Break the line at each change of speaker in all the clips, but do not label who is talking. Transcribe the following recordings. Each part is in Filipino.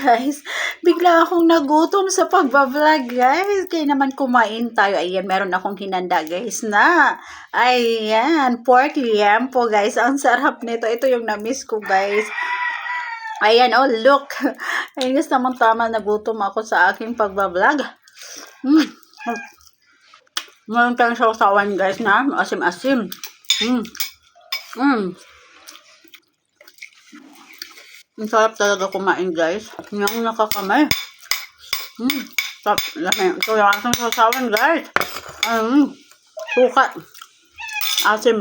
guys, bigla akong nagutom sa pagbablog guys. Kaya naman kumain tayo. Ayan, meron akong hinanda guys na. Ayan, pork liempo guys. Ang sarap nito. Ito yung na-miss ko guys. Ayan, oh look. Ayun guys, tamang-tama nagutom ako sa aking pagbablog. Meron tayong sausawan guys na asim-asim. Ang sarap talaga kumain guys. Yung nakakamay. Sarap. Ito yung ating sausawan guys. Suka. Asim.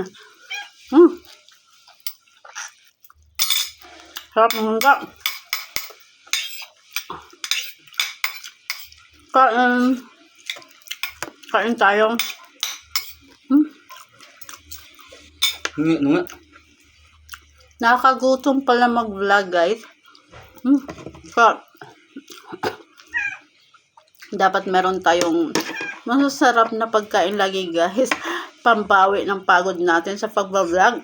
Sarap ng hangga. Kain tayo. Nakakagutom pala mag-vlog guys. Dapat meron tayong masasarap na pagkain lagi guys. Pambawi ng pagod natin sa pag-vlog.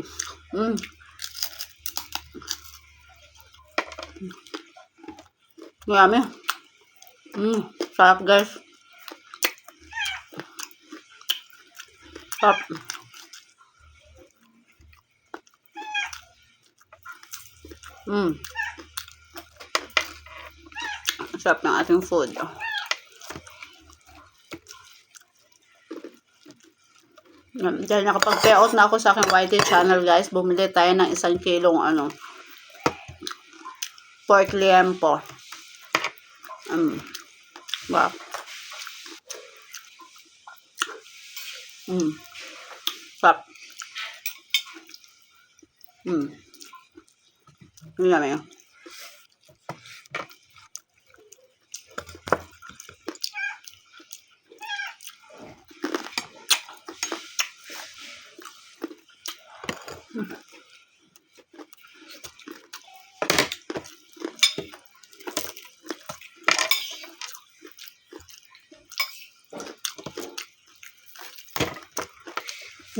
Yummy. Sarap guys. Sarap. Sarap ng ating food. Dahil nakapag-payout na ako sa aking YT channel guys, bumili tayo ng 1 kilong pork liempo. Wow. Sarap. Yummy.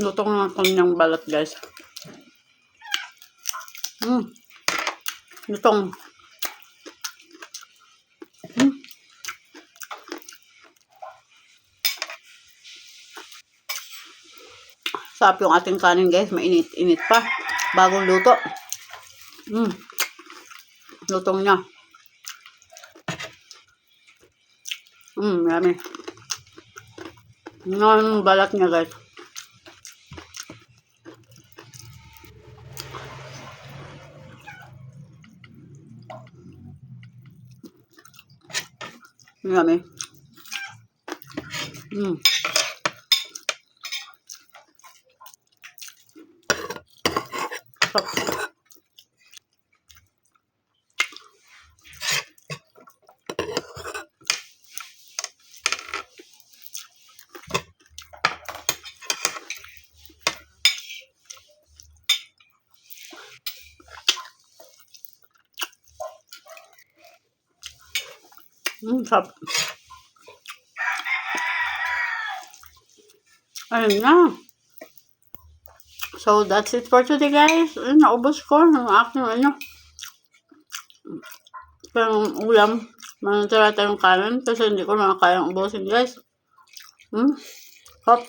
Lutong ng kanyang balat guys. Lutong. Sarap yung ating kanin guys. Mainit-init pa. Bagong luto. Lutong niya. Yummy. Yung balat niya guys. Yummy. Sarap. Ayun na. So, that's it for today, guys. Naubos ko ng aking yung ulam. Manatira tayong kanin kasi hindi ko na kayang ubusin, guys. Hop.